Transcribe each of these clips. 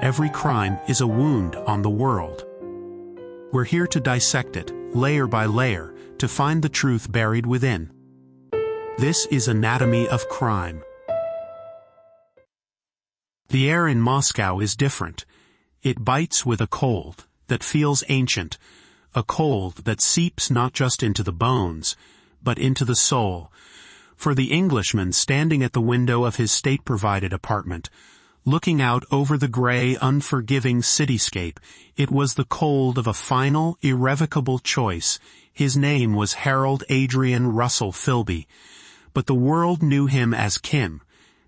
every crime is a wound on the world. We're here to dissect it, layer by layer, to find the truth buried within. This is Anatomy of Crime. The air in Moscow is different. It bites with a cold that feels ancient, a cold that seeps not just into the bones, but into the soul. For the Englishman standing at the window of his state-provided apartment, looking out over the gray, unforgiving cityscape, it was the cold of a final, irrevocable choice. His name was Harold Adrian Russell Philby, but the world knew him as Kim.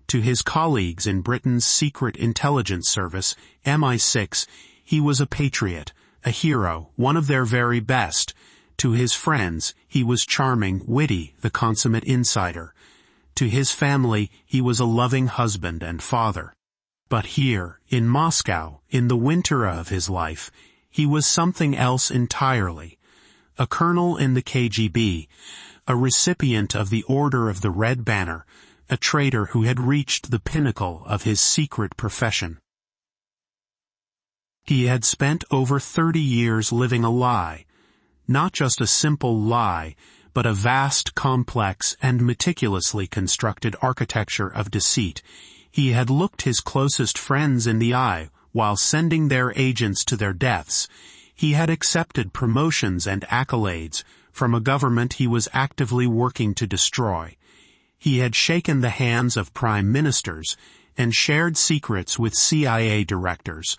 To his colleagues in Britain's secret intelligence service, MI6, he was a patriot, a hero, one of their very best. To his friends, he was charming, witty, the consummate insider. To his family, he was a loving husband and father. But here, in Moscow, in the winter of his life, he was something else entirely. A colonel in the KGB, a recipient of the Order of the Red Banner, a traitor who had reached the pinnacle of his secret profession. He had spent over 30 years living a lie, not just a simple lie, but a vast, complex, and meticulously constructed architecture of deceit. He had looked his closest friends in the eye while sending their agents to their deaths. He had accepted promotions and accolades from a government he was actively working to destroy. He had shaken the hands of prime ministers and shared secrets with CIA directors,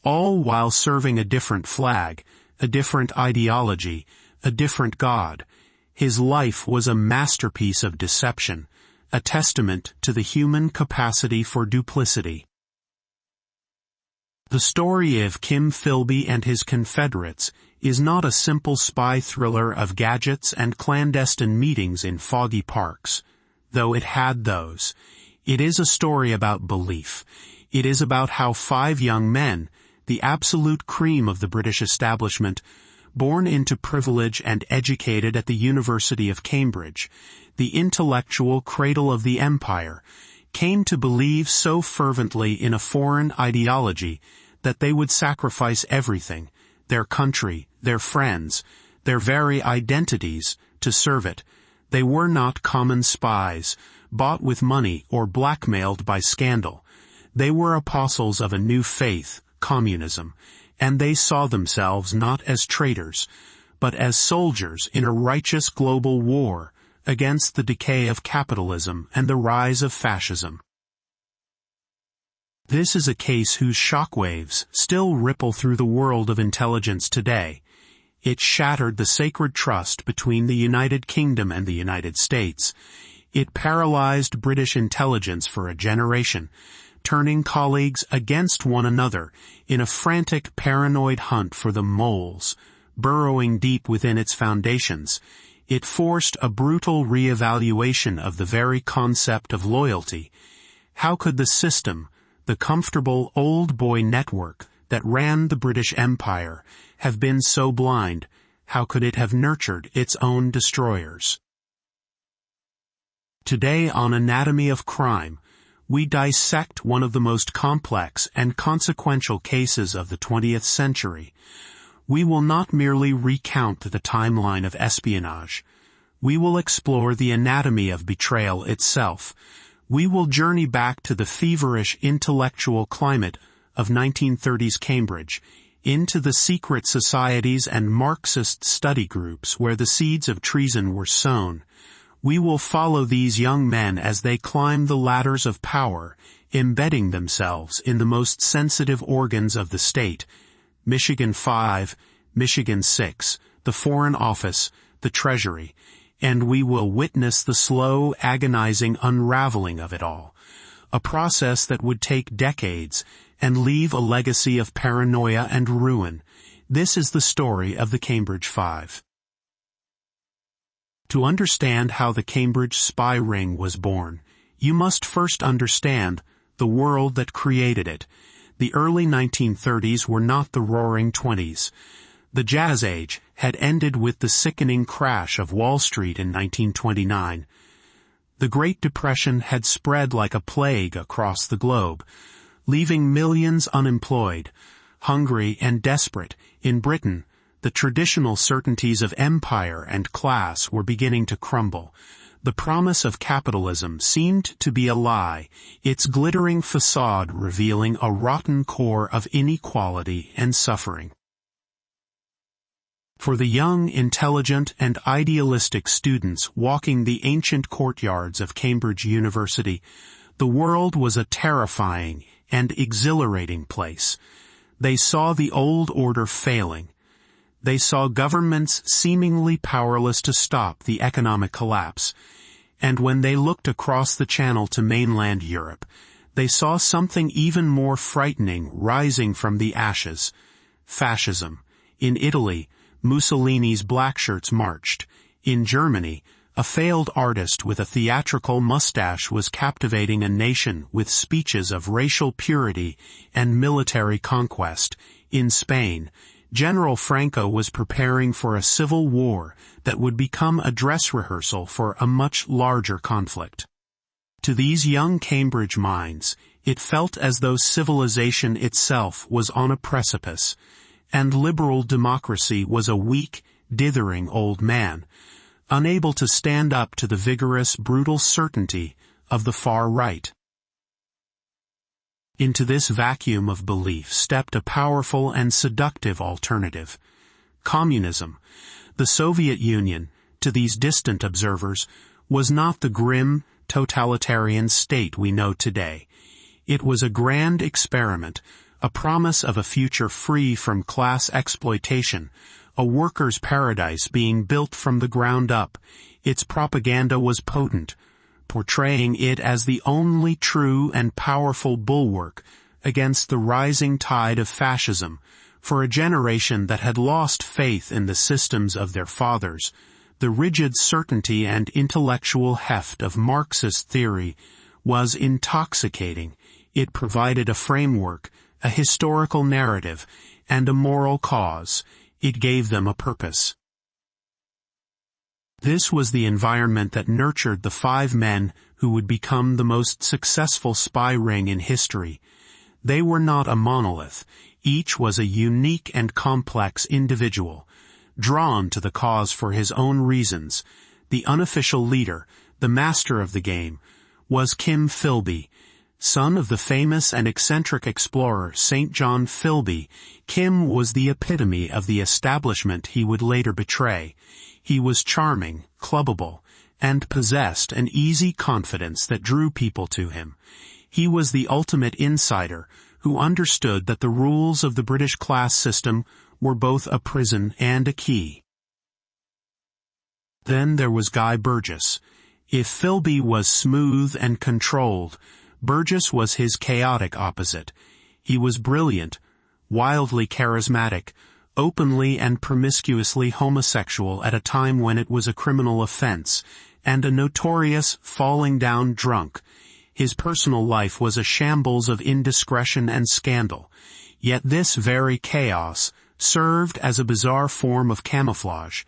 all while serving a different flag, a different ideology, a different God. His life was a masterpiece of deception, a testament to the human capacity for duplicity. The story of Kim Philby and his Confederates is not a simple spy thriller of gadgets and clandestine meetings in foggy parks. Though it had those, it is a story about belief. It is about how 5 young men, the absolute cream of the British establishment, born into privilege and educated at the University of Cambridge, the intellectual cradle of the empire, came to believe so fervently in a foreign ideology that they would sacrifice everything, their country, their friends, their very identities, to serve it. They were not common spies, bought with money or blackmailed by scandal. They were apostles of a new faith, communism, and they saw themselves not as traitors, but as soldiers in a righteous global war against the decay of capitalism and the rise of fascism. This is a case whose shockwaves still ripple through the world of intelligence today. It shattered the sacred trust between the United Kingdom and the United States. It paralyzed British intelligence for a generation, turning colleagues against one another in a frantic, paranoid hunt for the moles, burrowing deep within its foundations. It forced a brutal re-evaluation of the very concept of loyalty. How could the system, the comfortable old boy network that ran the British Empire, have been so blind? How could it have nurtured its own destroyers? Today on Anatomy of Crime, we dissect one of the most complex and consequential cases of the 20th century. We will not merely recount the timeline of espionage. We will explore the anatomy of betrayal itself. We will journey back to the feverish intellectual climate of 1930s Cambridge, into the secret societies and Marxist study groups where the seeds of treason were sown. We will follow these young men as they climb the ladders of power, embedding themselves in the most sensitive organs of the state: Michigan 5, Michigan 6, the Foreign Office, the Treasury, and we will witness the slow, agonizing unraveling of it all, a process that would take decades and leave a legacy of paranoia and ruin. This is the story of the Cambridge Five. To understand how the Cambridge spy ring was born, you must first understand the world that created it. The early 1930s were not the roaring 20s. The Jazz Age had ended with the sickening crash of Wall Street in 1929. The Great Depression had spread like a plague across the globe, leaving millions unemployed, hungry and desperate. In Britain, the traditional certainties of empire and class were beginning to crumble. The promise of capitalism seemed to be a lie, its glittering facade revealing a rotten core of inequality and suffering. For the young, intelligent, and idealistic students walking the ancient courtyards of Cambridge University, the world was a terrifying and exhilarating place. They saw the old order failing. They saw governments seemingly powerless to stop the economic collapse. And when they looked across the channel to mainland Europe, they saw something even more frightening rising from the ashes: fascism. In Italy, Mussolini's blackshirts marched. In Germany, a failed artist with a theatrical mustache was captivating a nation with speeches of racial purity and military conquest. In Spain, General Franco was preparing for a civil war that would become a dress rehearsal for a much larger conflict. To these young Cambridge minds, it felt as though civilization itself was on a precipice, and liberal democracy was a weak, dithering old man, unable to stand up to the vigorous, brutal certainty of the far right. Into this vacuum of belief stepped a powerful and seductive alternative: communism. The Soviet Union, to these distant observers, was not the grim, totalitarian state we know today. It was a grand experiment, a promise of a future free from class exploitation, a workers' paradise being built from the ground up. Its propaganda was potent, portraying it as the only true and powerful bulwark against the rising tide of fascism. For a generation that had lost faith in the systems of their fathers, the rigid certainty and intellectual heft of Marxist theory was intoxicating. It provided a framework, a historical narrative, and a moral cause. It gave them a purpose. This was the environment that nurtured the 5 men who would become the most successful spy ring in history. They were not a monolith. Each was a unique and complex individual, drawn to the cause for his own reasons. The unofficial leader, the master of the game, was Kim Philby. Son of the famous and eccentric explorer St. John Philby, Kim was the epitome of the establishment he would later betray. He was charming, clubbable, and possessed an easy confidence that drew people to him. He was the ultimate insider who understood that the rules of the British class system were both a prison and a key. Then there was Guy Burgess. If Philby was smooth and controlled, Burgess was his chaotic opposite. He was brilliant, wildly charismatic, openly and promiscuously homosexual at a time when it was a criminal offense, and a notorious falling-down drunk. His personal life was a shambles of indiscretion and scandal. Yet this very chaos served as a bizarre form of camouflage.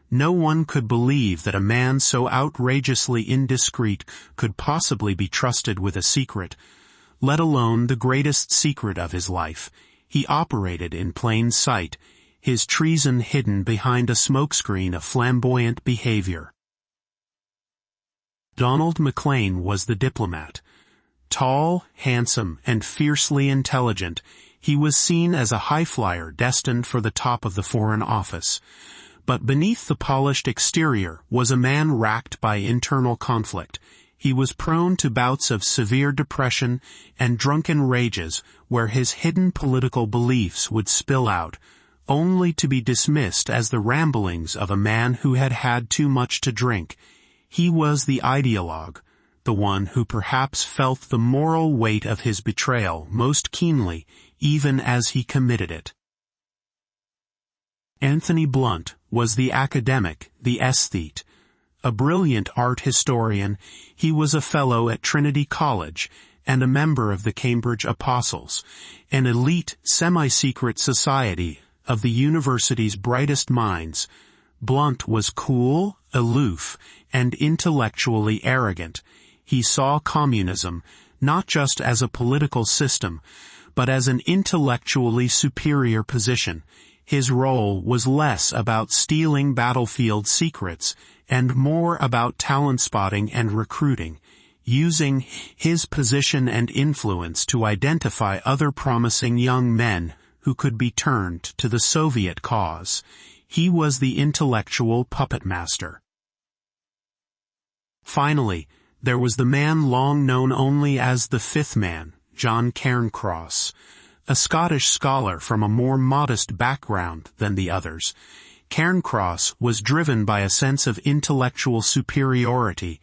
No one could believe that a man so outrageously indiscreet could possibly be trusted with a secret, let alone the greatest secret of his life. He operated in plain sight, his treason hidden behind a smokescreen of flamboyant behavior. Donald Maclean was the diplomat. Tall, handsome, and fiercely intelligent, he was seen as a high-flyer destined for the top of the Foreign Office. But beneath the polished exterior was a man racked by internal conflict. He was prone to bouts of severe depression and drunken rages where his hidden political beliefs would spill out, only to be dismissed as the ramblings of a man who had had too much to drink. He was the ideologue, the one who perhaps felt the moral weight of his betrayal most keenly, even as he committed it. Anthony Blunt was the academic, the aesthete. A brilliant art historian, he was a fellow at Trinity College and a member of the Cambridge Apostles, an elite, semi-secret society of the university's brightest minds. Blunt was cool, aloof, and intellectually arrogant. He saw communism not just as a political system, but as an intellectually superior position. His role was less about stealing battlefield secrets and more about talent spotting and recruiting, using his position and influence to identify other promising young men who could be turned to the Soviet cause. He was the intellectual puppet master. Finally, there was the man long known only as the Fifth Man, John Cairncross, a Scottish scholar from a more modest background than the others. Cairncross was driven by a sense of intellectual superiority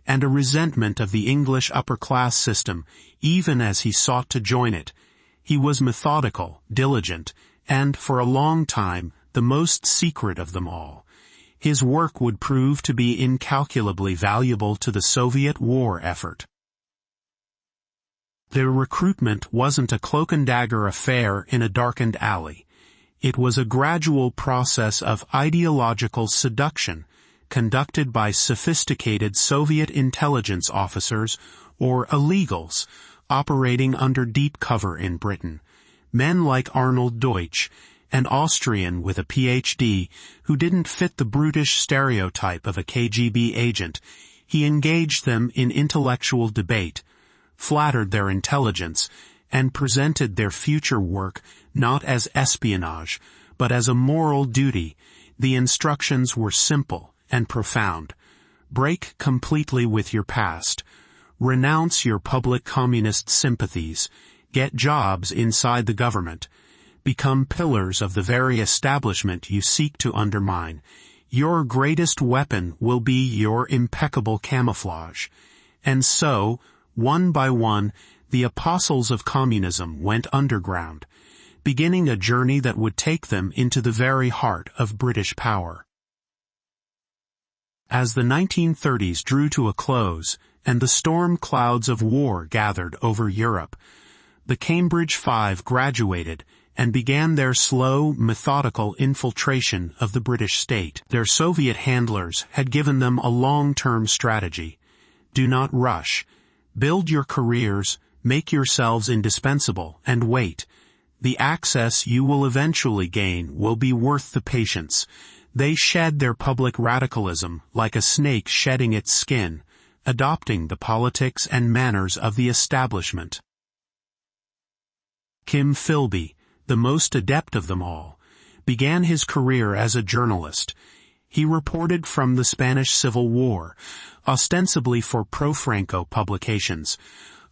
and a resentment of the English upper-class system, even as he sought to join it. He was methodical, diligent, and, for a long time, the most secret of them all. His work would prove to be incalculably valuable to the Soviet war effort. Their recruitment wasn't a cloak-and-dagger affair in a darkened alley. It was a gradual process of ideological seduction, conducted by sophisticated Soviet intelligence officers, or illegals, operating under deep cover in Britain. Men like Arnold Deutsch, an Austrian with a Ph.D. who didn't fit the brutish stereotype of a KGB agent. He engaged them in intellectual debate, flattered their intelligence, and presented their future work not as espionage, but as a moral duty. The instructions were simple and profound. Break completely with your past. Renounce your public communist sympathies. Get jobs inside the government. Become pillars of the very establishment you seek to undermine. Your greatest weapon will be your impeccable camouflage. And so, one by one, the apostles of communism went underground, beginning a journey that would take them into the very heart of British power. As the 1930s drew to a close, and the storm clouds of war gathered over Europe, the Cambridge Five graduated and began their slow, methodical infiltration of the British state. Their Soviet handlers had given them a long-term strategy. Do not rush. Build your careers, make yourselves indispensable, and wait. The access you will eventually gain will be worth the patience. They shed their public radicalism like a snake shedding its skin, adopting the politics and manners of the establishment. Kim Philby, the most adept of them all, began his career as a journalist. He reported from the Spanish Civil War, ostensibly for pro-Franco publications,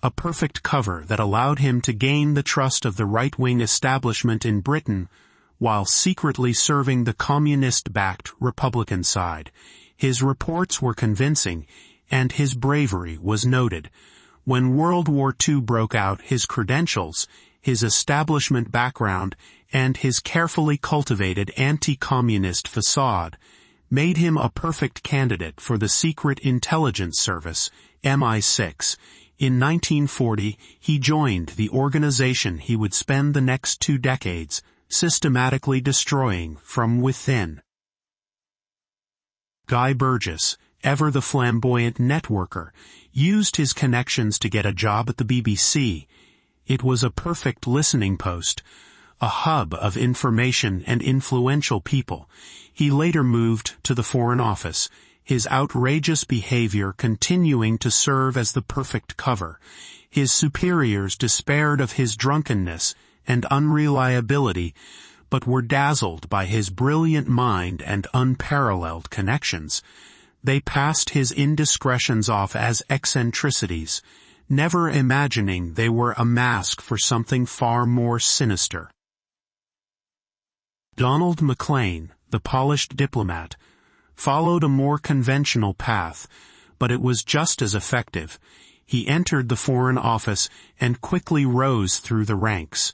a perfect cover that allowed him to gain the trust of the right-wing establishment in Britain while secretly serving the communist-backed Republican side. His reports were convincing, and his bravery was noted. When World War II broke out, his credentials, his establishment background, and his carefully cultivated anti-communist facade made him a perfect candidate for the Secret Intelligence Service, MI6. In 1940, he joined the organization he would spend the next 2 decades systematically destroying from within. Guy Burgess, ever the flamboyant networker, used his connections to get a job at the BBC. It was a perfect listening post, a hub of information and influential people. He later moved to the Foreign Office, his outrageous behavior continuing to serve as the perfect cover. His superiors despaired of his drunkenness and unreliability, but were dazzled by his brilliant mind and unparalleled connections. They passed his indiscretions off as eccentricities, never imagining they were a mask for something far more sinister. Donald Maclean, the polished diplomat, followed a more conventional path, but it was just as effective. He entered the Foreign Office and quickly rose through the ranks.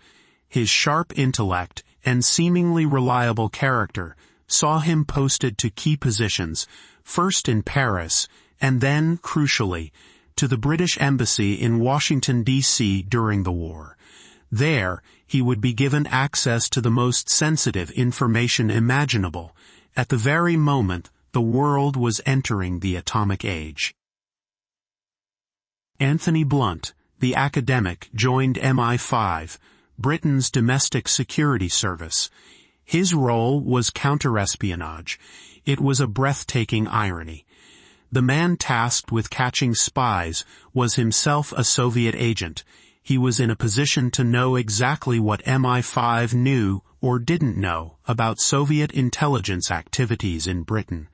His sharp intellect and seemingly reliable character saw him posted to key positions, first in Paris, and then, crucially, to the British Embassy in Washington, D.C. during the war. There, he would be given access to the most sensitive information imaginable, at the very moment the world was entering the atomic age. Anthony Blunt, the academic, joined MI5, Britain's domestic security service. His role was counterespionage. It was a breathtaking irony. The man tasked with catching spies was himself a Soviet agent. He was in a position to know exactly what MI5 knew or didn't know about Soviet intelligence activities in Britain.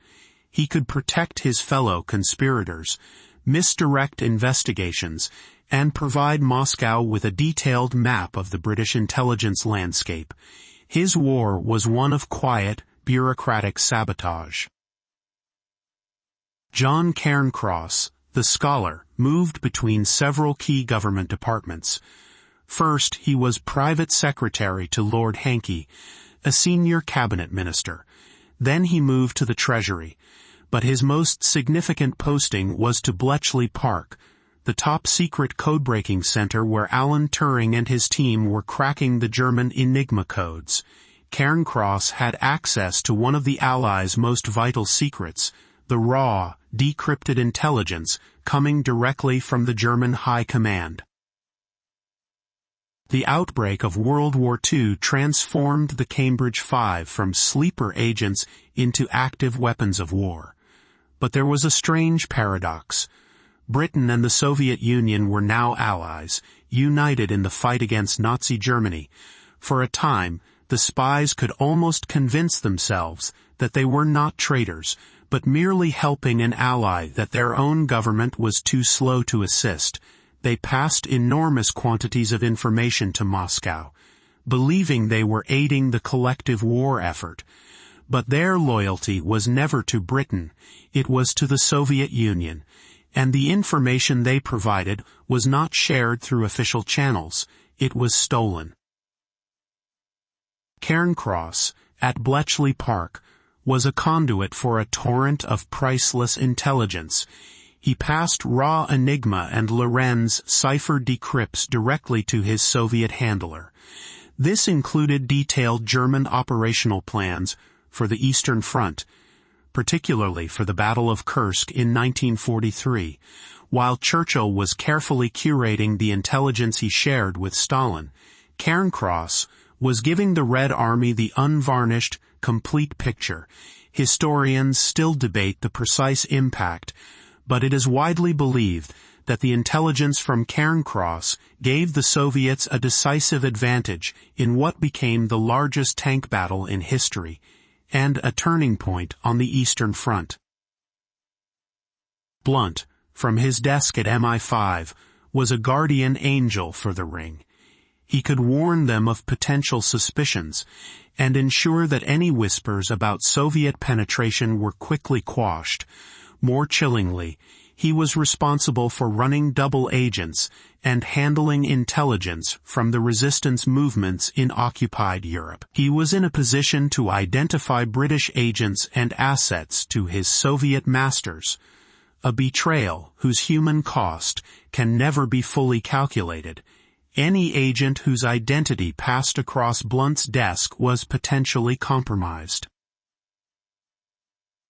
He could protect his fellow conspirators, misdirect investigations, and provide Moscow with a detailed map of the British intelligence landscape. His war was one of quiet, bureaucratic sabotage. John Cairncross, the scholar, moved between several key government departments. First, he was private secretary to Lord Hankey, a senior cabinet minister. Then he moved to the Treasury, but his most significant posting was to Bletchley Park, the top-secret code-breaking center where Alan Turing and his team were cracking the German Enigma codes. Cairncross had access to one of the Allies' most vital secrets, the raw, decrypted intelligence coming directly from the German High Command. The outbreak of World War II transformed the Cambridge Five from sleeper agents into active weapons of war. But there was a strange paradox. Britain and the Soviet Union were now allies, united in the fight against Nazi Germany. For a time, the spies could almost convince themselves that they were not traitors, but merely helping an ally that their own government was too slow to assist. They passed enormous quantities of information to Moscow, believing they were aiding the collective war effort. But their loyalty was never to Britain, it was to the Soviet Union, and the information they provided was not shared through official channels, it was stolen. Cairncross, at Bletchley Park, was a conduit for a torrent of priceless intelligence. He passed raw Enigma and Lorenz cipher decrypts directly to his Soviet handler. This included detailed German operational plans for the Eastern Front, particularly for the Battle of Kursk in 1943, while Churchill was carefully curating the intelligence he shared with Stalin. Cairncross was giving the Red Army the unvarnished, complete picture. Historians still debate the precise impact, but it is widely believed that the intelligence from Cairncross gave the Soviets a decisive advantage in what became the largest tank battle in history, and a turning point on the Eastern Front. Blunt, from his desk at MI5, was a guardian angel for the Ring. He could warn them of potential suspicions, and ensure that any whispers about Soviet penetration were quickly quashed. More chillingly, he was responsible for running double agents and handling intelligence from the resistance movements in occupied Europe. He was in a position to identify British agents and assets to his Soviet masters, a betrayal whose human cost can never be fully calculated. Any agent whose identity passed across Blunt's desk was potentially compromised.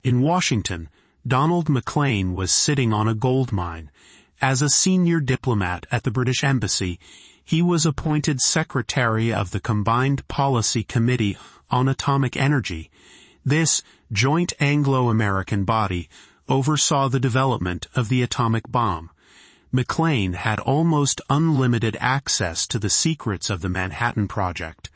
In Washington, Donald Maclean was sitting on a gold mine. As a senior diplomat at the British Embassy, he was appointed Secretary of the Combined Policy Committee on Atomic Energy. This joint Anglo-American body oversaw the development of the atomic bomb. Maclean had almost unlimited access to the secrets of the Manhattan Project,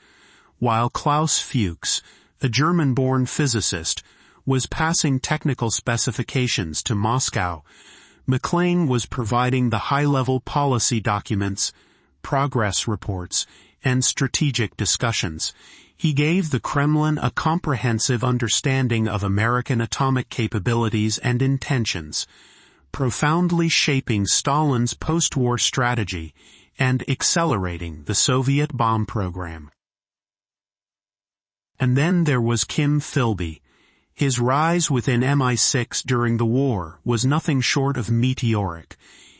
while Klaus Fuchs, a German-born physicist, was passing technical specifications to Moscow. Maclean was providing the high-level policy documents, progress reports, and strategic discussions. He gave the Kremlin a comprehensive understanding of American atomic capabilities and intentions, profoundly shaping Stalin's post-war strategy and accelerating the Soviet bomb program. And then there was Kim Philby. His rise within MI6 during the war was nothing short of meteoric.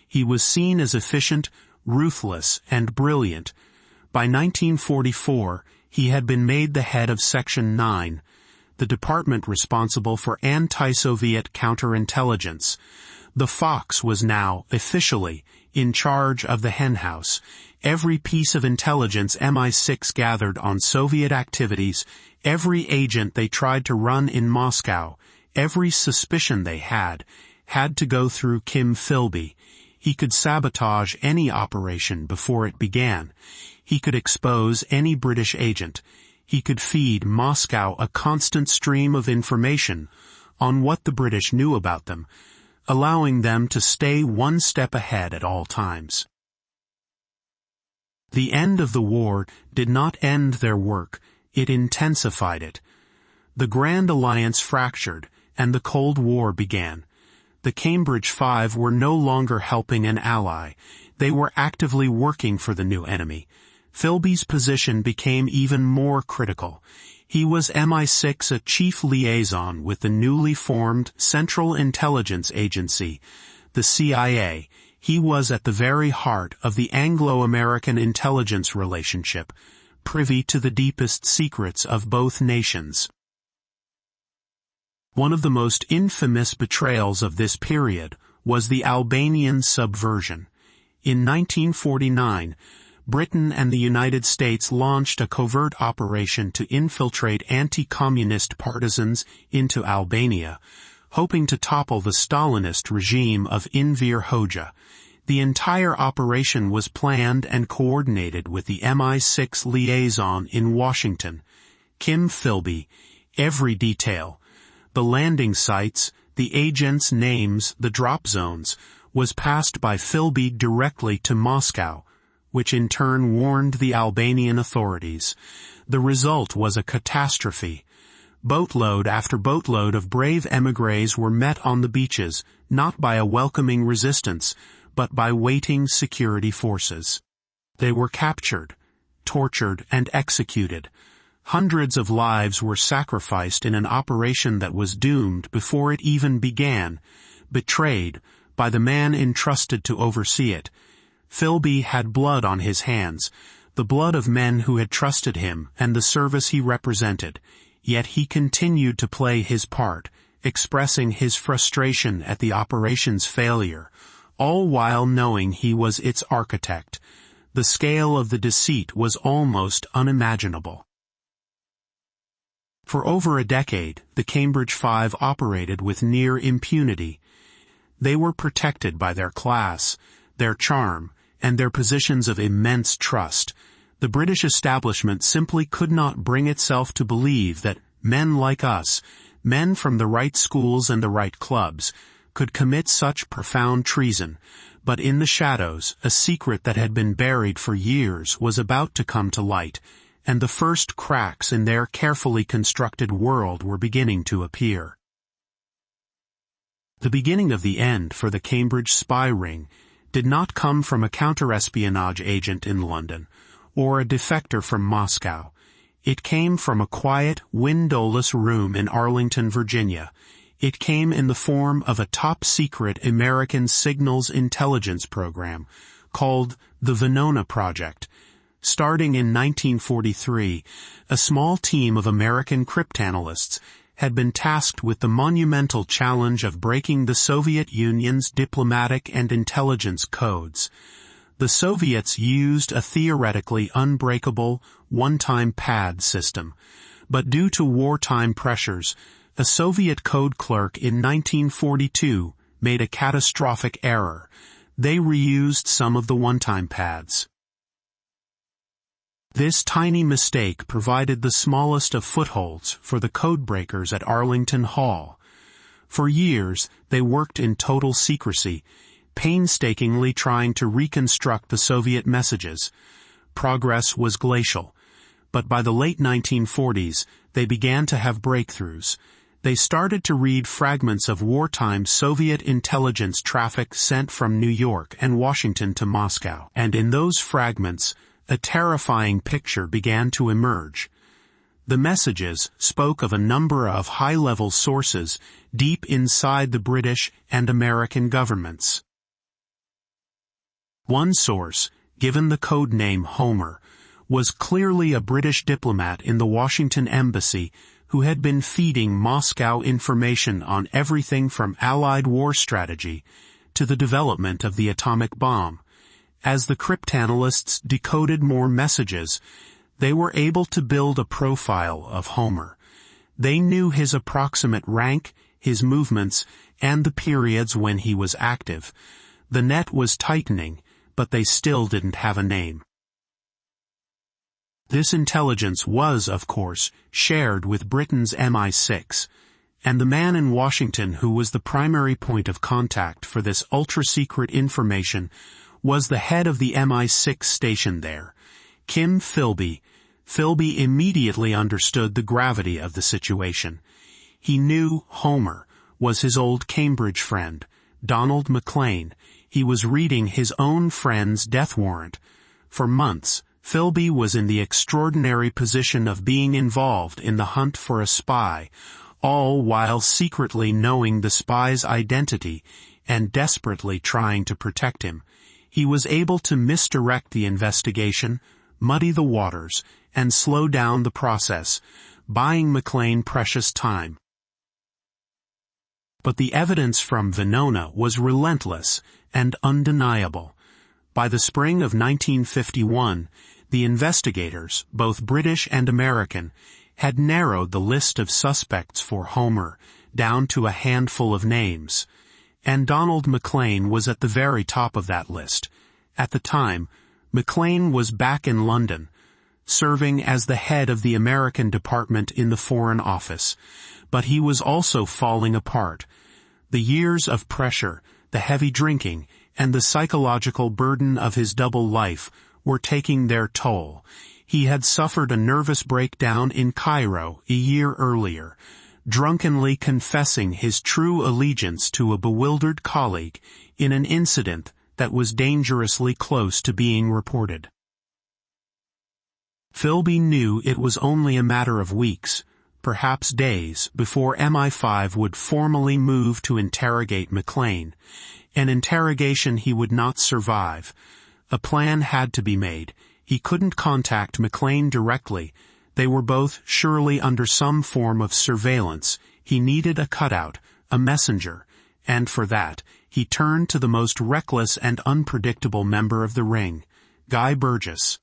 He was seen as efficient, ruthless, and brilliant. By 1944, he had been made the head of Section 9, the department responsible for anti-Soviet counterintelligence. The Fox was now, officially, in charge of the henhouse. Every piece of intelligence MI6 gathered on Soviet activities, every agent they tried to run in Moscow, every suspicion they had to go through Kim Philby. He could sabotage any operation before it began. He could expose any British agent. He could feed Moscow a constant stream of information on what the British knew about them, allowing them to stay one step ahead at all times. The end of the war did not end their work, it intensified it. The Grand Alliance fractured, and the Cold War began. The Cambridge Five were no longer helping an ally. They were actively working for the new enemy. Philby's position became even more critical. He was MI6 a chief liaison with the newly formed Central Intelligence Agency, the CIA. He was at the very heart of the Anglo-American intelligence relationship, privy to the deepest secrets of both nations. One of the most infamous betrayals of this period was the Albanian subversion. In 1949, Britain and the United States launched a covert operation to infiltrate anti-communist partisans into Albania, hoping to topple the Stalinist regime of Enver Hoxha. The entire operation was planned and coordinated with the MI6 liaison in Washington, Kim Philby. Every detail, the landing sites, the agents' names, the drop zones, was passed by Philby directly to Moscow, which in turn warned the Albanian authorities. The result was a catastrophe. Boatload after boatload of brave émigrés were met on the beaches, not by a welcoming resistance, but by waiting security forces. They were captured, tortured, and executed. Hundreds of lives were sacrificed in an operation that was doomed before it even began, betrayed by the man entrusted to oversee it. Philby had blood on his hands, the blood of men who had trusted him and the service he represented, yet he continued to play his part, expressing his frustration at the operation's failure, all while knowing he was its architect. The scale of the deceit was almost unimaginable. For over a decade, the Cambridge Five operated with near impunity. They were protected by their class, their charm, and their positions of immense trust. The British establishment simply could not bring itself to believe that men like us, men from the right schools and the right clubs, could commit such profound treason. But in the shadows, a secret that had been buried for years was about to come to light, and the first cracks in their carefully constructed world were beginning to appear. The beginning of the end for the Cambridge spy ring did not come from a counter-espionage agent in London, or a defector from Moscow. It came from a quiet, windowless room in Arlington, Virginia. It came in the form of a top-secret American signals intelligence program called the Venona Project. Starting in 1943, a small team of American cryptanalysts had been tasked with the monumental challenge of breaking the Soviet Union's diplomatic and intelligence codes. The Soviets used a theoretically unbreakable, one-time pad system, but due to wartime pressures, a Soviet code clerk in 1942 made a catastrophic error. They reused some of the one-time pads. This tiny mistake provided the smallest of footholds for the codebreakers at Arlington Hall. For years, they worked in total secrecy, painstakingly trying to reconstruct the Soviet messages. Progress was glacial, but by the late 1940s, they began to have breakthroughs. They started to read fragments of wartime Soviet intelligence traffic sent from New York and Washington to Moscow, and in those fragments, a terrifying picture began to emerge. The messages spoke of a number of high-level sources deep inside the British and American governments. One source, given the code name Homer, was clearly a British diplomat in the Washington embassy who had been feeding Moscow information on everything from Allied war strategy to the development of the atomic bomb. As the cryptanalysts decoded more messages, they were able to build a profile of Homer. They knew his approximate rank, his movements, and the periods when he was active. The net was tightening, but they still didn't have a name. This intelligence was, of course, shared with Britain's MI6, and the man in Washington who was the primary point of contact for this ultra-secret information was the head of the MI6 station there, Kim Philby. Philby immediately understood the gravity of the situation. He knew Homer was his old Cambridge friend, Donald McLean. He was reading his own friend's death warrant. For months, Philby was in the extraordinary position of being involved in the hunt for a spy, all while secretly knowing the spy's identity and desperately trying to protect him. He was able to misdirect the investigation, muddy the waters, and slow down the process, buying McLean precious time. But the evidence from Venona was relentless and undeniable. By the spring of 1951, the investigators, both British and American, had narrowed the list of suspects for Homer down to a handful of names, and Donald McLean was at the very top of that list. At the time, McLean was back in London, serving as the head of the American department in the Foreign Office, but he was also falling apart. The years of pressure, the heavy drinking, and the psychological burden of his double life were taking their toll. He had suffered a nervous breakdown in Cairo a year earlier, drunkenly confessing his true allegiance to a bewildered colleague in an incident that was dangerously close to being reported. Philby knew it was only a matter of weeks, perhaps days, before MI5 would formally move to interrogate McLean, an interrogation he would not survive. A plan had to be made. He couldn't contact McLean directly. They were both surely under some form of surveillance. He needed a cutout, a messenger, and for that, he turned to the most reckless and unpredictable member of the ring, Guy Burgess.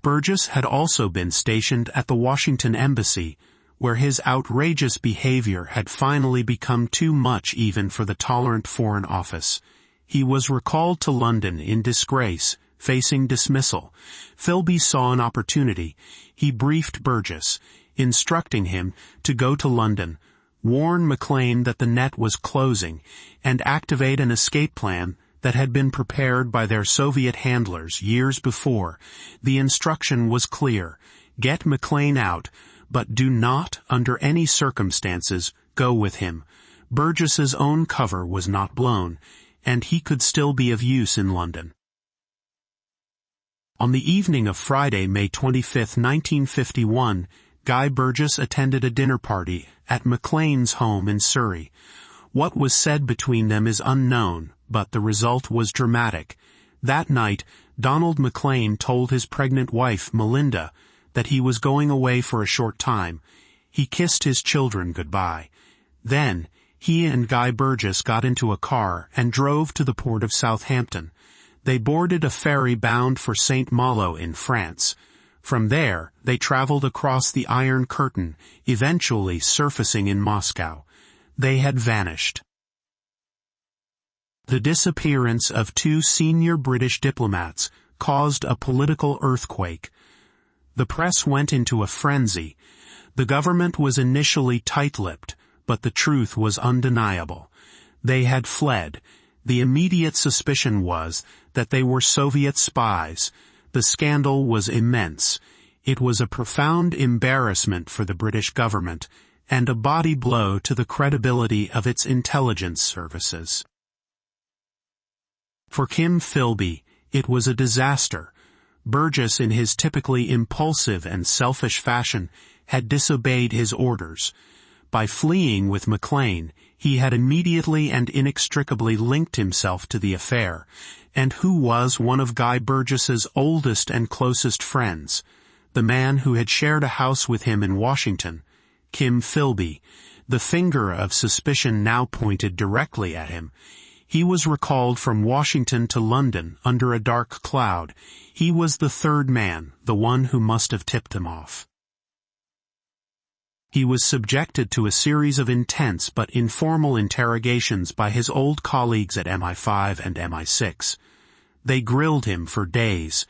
Burgess had also been stationed at the Washington Embassy, where his outrageous behavior had finally become too much even for the tolerant Foreign Office. He was recalled to London in disgrace, facing dismissal. Philby saw an opportunity. He briefed Burgess, instructing him to go to London, warn McLean that the net was closing, and activate an escape plan that had been prepared by their Soviet handlers years before. The instruction was clear: get McLean out, but do not, under any circumstances, go with him. Burgess's own cover was not blown, and he could still be of use in London. On the evening of Friday, May 25, 1951, Guy Burgess attended a dinner party at McLean's home in Surrey. What was said between them is unknown, but the result was dramatic. That night, Donald McLean told his pregnant wife, Melinda, that he was going away for a short time. He kissed his children goodbye. Then, he and Guy Burgess got into a car and drove to the port of Southampton. They boarded a ferry bound for St. Malo in France. From there, they traveled across the Iron Curtain, eventually surfacing in Moscow. They had vanished. The disappearance of two senior British diplomats caused a political earthquake. The press went into a frenzy. The government was initially tight-lipped, but the truth was undeniable. They had fled. The immediate suspicion was that they were Soviet spies. The scandal was immense. It was a profound embarrassment for the British government, and a body blow to the credibility of its intelligence services. For Kim Philby, it was a disaster. Burgess, in his typically impulsive and selfish fashion, had disobeyed his orders. By fleeing with McLean, he had immediately and inextricably linked himself to the affair, and who was one of Guy Burgess's oldest and closest friends, the man who had shared a house with him in Washington, Kim Philby. The finger of suspicion now pointed directly at him. He was recalled from Washington to London under a dark cloud. He was the third man, the one who must have tipped him off. He was subjected to a series of intense but informal interrogations by his old colleagues at MI5 and MI6. They grilled him for days.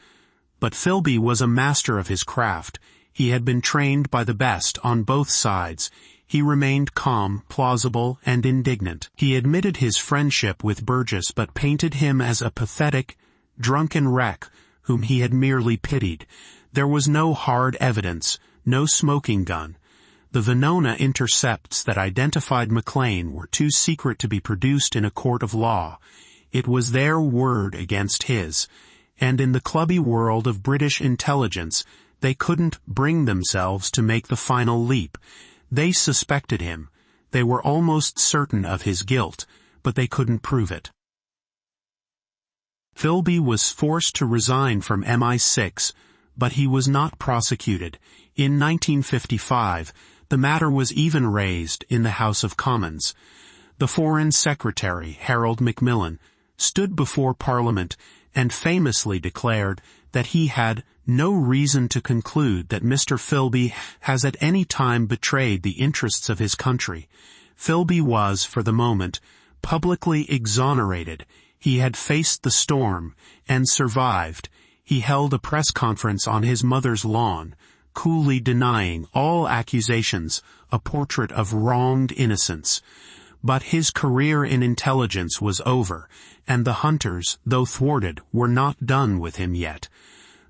But Philby was a master of his craft. He had been trained by the best on both sides. He remained calm, plausible, and indignant. He admitted his friendship with Burgess but painted him as a pathetic, drunken wreck whom he had merely pitied. There was no hard evidence, no smoking gun. The Venona intercepts that identified McLean were too secret to be produced in a court of law. It was their word against his, and in the clubby world of British intelligence, they couldn't bring themselves to make the final leap. They suspected him. They were almost certain of his guilt, but they couldn't prove it. Philby was forced to resign from MI6, but he was not prosecuted. In 1955, the matter was even raised in the House of Commons. The Foreign Secretary, Harold Macmillan, stood before Parliament and famously declared that he had no reason to conclude that Mr. Philby has at any time betrayed the interests of his country. Philby was, for the moment, publicly exonerated. He had faced the storm and survived. He held a press conference on his mother's lawn, coolly denying all accusations, a portrait of wronged innocence. But his career in intelligence was over, and the hunters, though thwarted, were not done with him yet.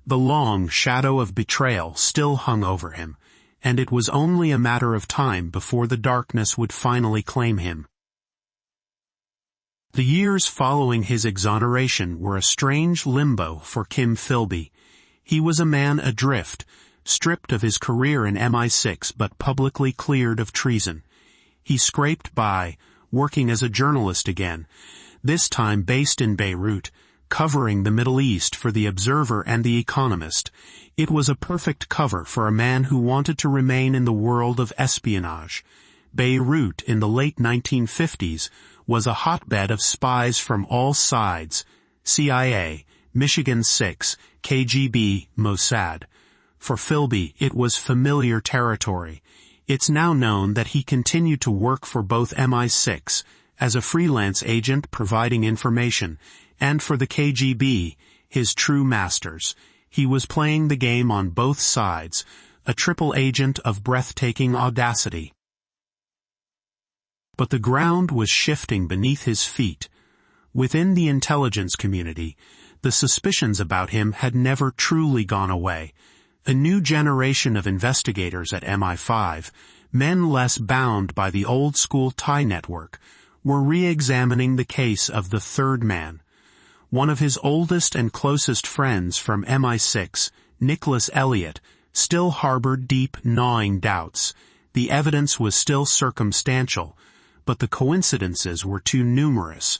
The long shadow of betrayal still hung over him, and it was only a matter of time before the darkness would finally claim him. The years following his exoneration were a strange limbo for Kim Philby. He was a man adrift, stripped of his career in MI6 but publicly cleared of treason. He scraped by, working as a journalist again, this time based in Beirut, covering the Middle East for The Observer and The Economist. It was a perfect cover for a man who wanted to remain in the world of espionage. Beirut in the late 1950s was a hotbed of spies from all sides: CIA, Michigan 6, KGB, Mossad. For Philby, it was familiar territory. It's now known that he continued to work for both MI6 as a freelance agent providing information, and for the KGB, his true masters. He was playing the game on both sides, a triple agent of breathtaking audacity. But the ground was shifting beneath his feet. Within the intelligence community, the suspicions about him had never truly gone away. A new generation of investigators at MI5, men less bound by the old-school tie network, were re-examining the case of the third man. One of his oldest and closest friends from MI6, Nicholas Elliott, still harbored deep, gnawing doubts. The evidence was still circumstantial, but the coincidences were too numerous,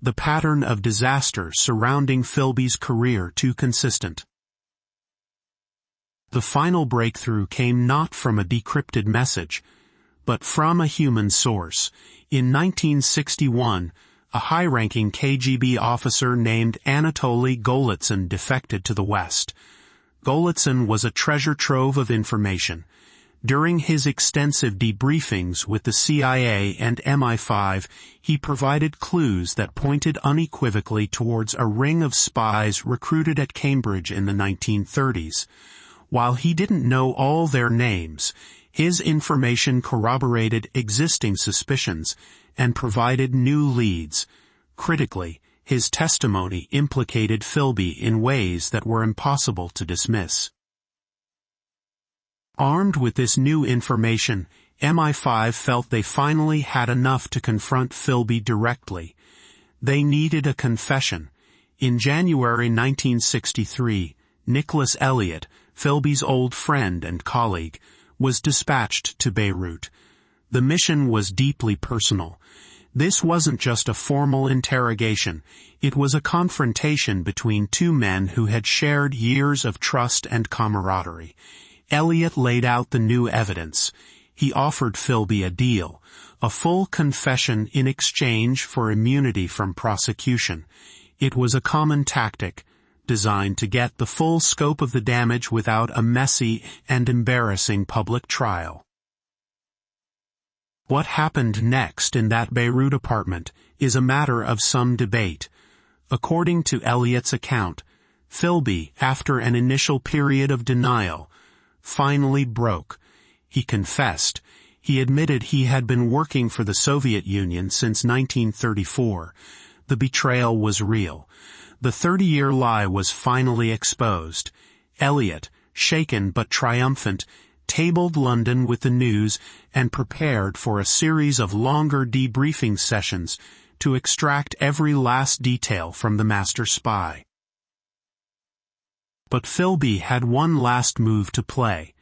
the pattern of disaster surrounding Philby's career too consistent. The final breakthrough came not from a decrypted message, but from a human source. In 1961, a high-ranking KGB officer named Anatoly Golitsyn defected to the West. Golitsyn was a treasure trove of information. During his extensive debriefings with the CIA and MI5, he provided clues that pointed unequivocally towards a ring of spies recruited at Cambridge in the 1930s. While he didn't know all their names, his information corroborated existing suspicions and provided new leads. Critically, his testimony implicated Philby in ways that were impossible to dismiss. Armed with this new information, MI5 felt they finally had enough to confront Philby directly. They needed a confession. In January 1963, Nicholas Elliott, Philby's old friend and colleague, was dispatched to Beirut. The mission was deeply personal. This wasn't just a formal interrogation. It was a confrontation between two men who had shared years of trust and camaraderie. Elliott laid out the new evidence. he offered Philby a deal, a full confession in exchange for immunity from prosecution. It was a common tactic, designed to get the full scope of the damage without a messy and embarrassing public trial. What happened next in that Beirut apartment is a matter of some debate. According to Elliott's account, Philby, after an initial period of denial, finally broke. He confessed. He admitted he had been working for the Soviet Union since 1934. The betrayal was real. The 30-year lie was finally exposed. Elliott, shaken but triumphant, tabled London with the news and prepared for a series of longer debriefing sessions to extract every last detail from the master spy. But Philby had one last move to play.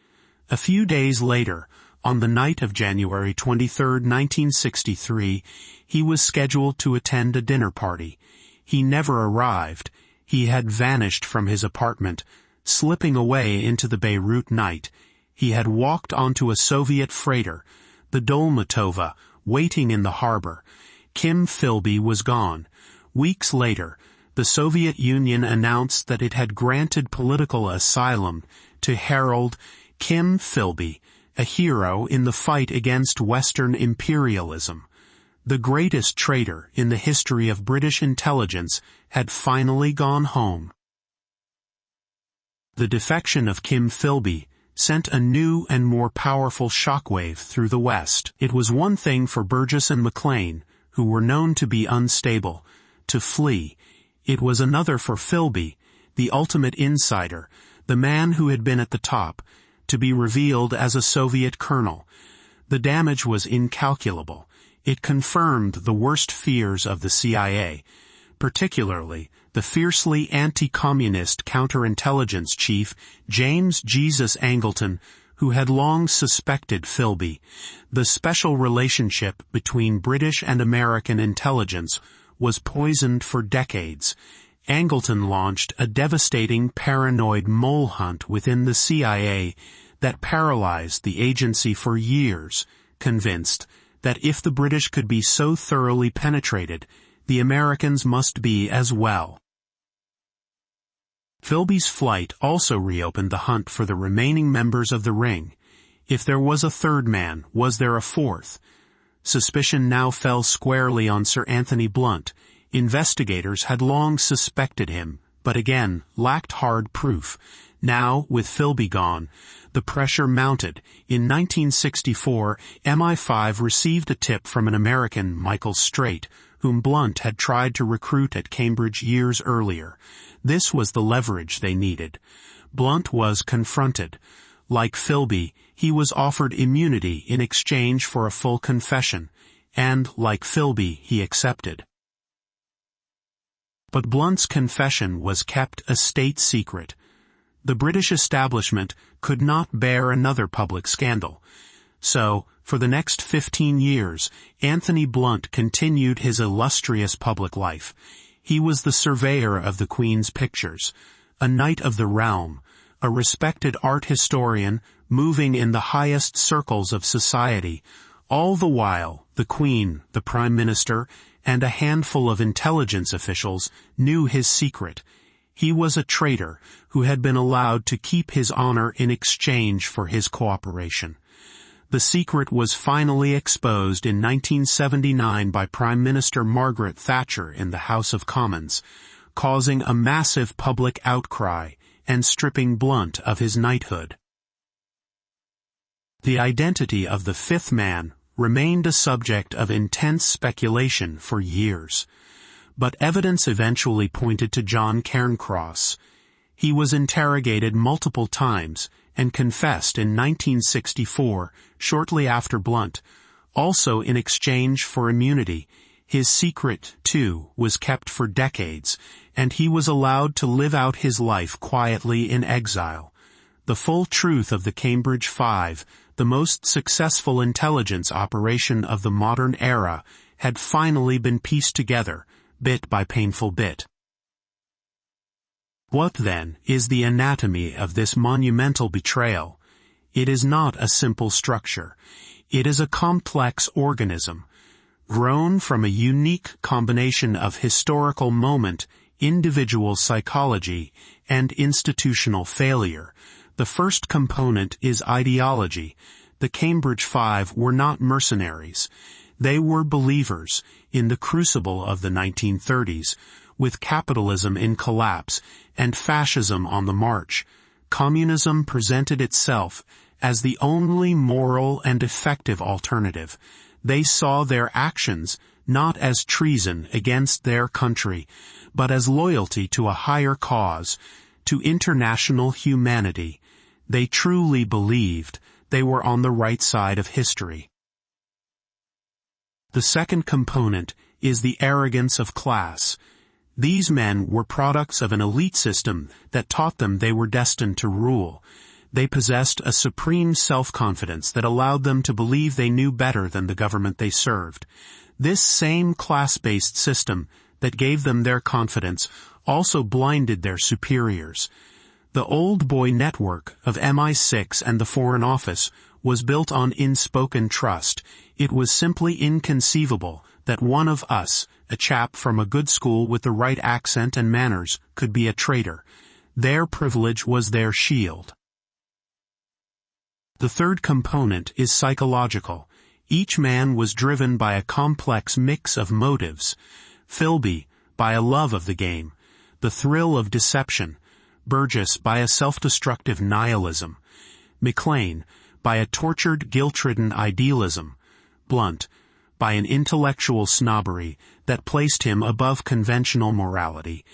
A few days later, on the night of January 23, 1963, he was scheduled to attend a dinner party. He never arrived. He had vanished from his apartment, slipping away into the Beirut night. He had walked onto a Soviet freighter, the Dolmatova, waiting in the harbor. Kim Philby was gone. Weeks later, the Soviet Union announced that it had granted political asylum to Harold Kim Philby, a hero in the fight against Western imperialism. The greatest traitor in the history of British intelligence had finally gone home. The defection of Kim Philby sent a new and more powerful shockwave through the West. It was one thing for Burgess and Maclean, who were known to be unstable, to flee. It was another for Philby, the ultimate insider, the man who had been at the top, to be revealed as a Soviet colonel. The damage was incalculable. It confirmed the worst fears of the CIA, particularly the fiercely anti-communist counterintelligence chief James Jesus Angleton, who had long suspected Philby. The special relationship between British and American intelligence was poisoned for decades. Angleton launched a devastating paranoid mole hunt within the CIA that paralyzed the agency for years, convinced that if the British could be so thoroughly penetrated, the Americans must be as well. Philby's flight also reopened the hunt for the remaining members of the ring. If there was a third man, was there a fourth? Suspicion now fell squarely on Sir Anthony Blunt. Investigators had long suspected him, but again lacked hard proof. Now, with Philby gone, the pressure mounted. In 1964, MI5 received a tip from an American, Michael Straight, whom Blunt had tried to recruit at Cambridge years earlier. This was the leverage they needed. Blunt was confronted. Like Philby, he was offered immunity in exchange for a full confession, and, like Philby, he accepted. But Blunt's confession was kept a state secret. The British establishment could not bear another public scandal. So, for the next 15 years, Anthony Blunt continued his illustrious public life. He was the surveyor of the Queen's pictures, a knight of the realm, a respected art historian moving in the highest circles of society. All the while, the Queen, the Prime Minister, and a handful of intelligence officials knew his secret. He was a traitor who had been allowed to keep his honor in exchange for his cooperation. The secret was finally exposed in 1979 by Prime Minister Margaret Thatcher in the House of Commons, causing a massive public outcry and stripping Blunt of his knighthood. The identity of the fifth man remained a subject of intense speculation for years, but evidence eventually pointed to John Cairncross. He was interrogated multiple times and confessed in 1964, shortly after Blunt, also in exchange for immunity. His secret, too, was kept for decades, and he was allowed to live out his life quietly in exile. The full truth of the Cambridge Five, the most successful intelligence operation of the modern era, had finally been pieced together, bit by painful bit. What, then, is the anatomy of this monumental betrayal? It is not a simple structure. It is a complex organism, grown from a unique combination of historical moment, individual psychology, and institutional failure. The first component is ideology. The Cambridge Five were not mercenaries. They were believers in the crucible of the 1930s, with capitalism in collapse and fascism on the march. Communism presented itself as the only moral and effective alternative. They saw their actions not as treason against their country, but as loyalty to a higher cause, to international humanity. They truly believed they were on the right side of history. The second component is the arrogance of class. These men were products of an elite system that taught them they were destined to rule. They possessed a supreme self-confidence that allowed them to believe they knew better than the government they served. This same class-based system that gave them their confidence also blinded their superiors. The old boy network of MI6 and the Foreign Office was built on unspoken trust. It was simply inconceivable that one of us, a chap from a good school with the right accent and manners, could be a traitor. Their privilege was their shield. The third component is psychological. Each man was driven by a complex mix of motives. Philby, by a love of the game, the thrill of deception. Burgess, by a self-destructive nihilism. McLean, by a tortured, guilt-ridden idealism. Blunt, by an intellectual snobbery that placed him above conventional morality.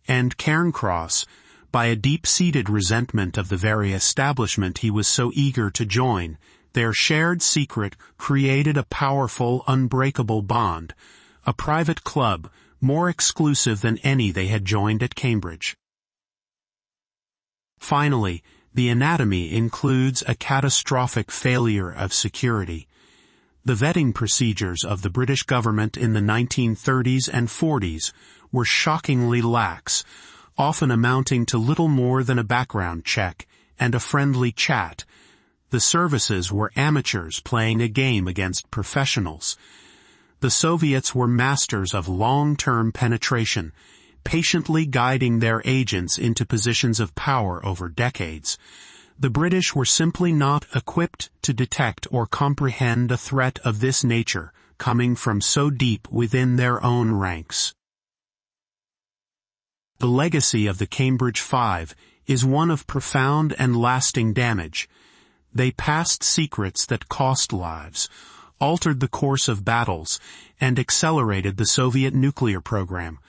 And Cairncross, by a deep-seated resentment of the very establishment he was so eager to join. Their shared secret created a powerful, unbreakable bond, a private club more exclusive than any they had joined at Cambridge. Finally, the anatomy includes a catastrophic failure of security. The vetting procedures of the British government in the 1930s and 40s were shockingly lax, often amounting to little more than a background check and a friendly chat. The services were amateurs playing a game against professionals. The Soviets were masters of long-term penetration, patiently guiding their agents into positions of power over decades. The British were simply not equipped to detect or comprehend a threat of this nature coming from so deep within their own ranks. The legacy of the Cambridge Five is one of profound and lasting damage. They passed secrets that cost lives, altered the course of battles, and accelerated the Soviet nuclear program.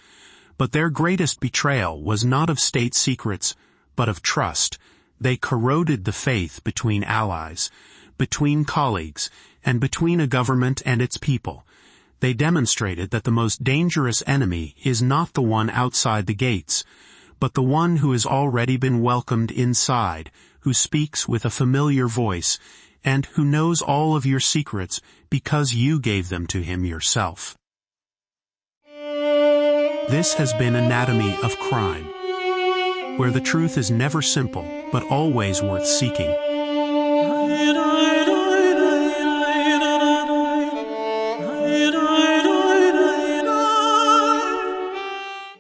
But their greatest betrayal was not of state secrets, but of trust. They corroded the faith between allies, between colleagues, and between a government and its people. They demonstrated that the most dangerous enemy is not the one outside the gates, but the one who has already been welcomed inside, who speaks with a familiar voice, and who knows all of your secrets because you gave them to him yourself. This has been Anatomy of Crime, where the truth is never simple, but always worth seeking.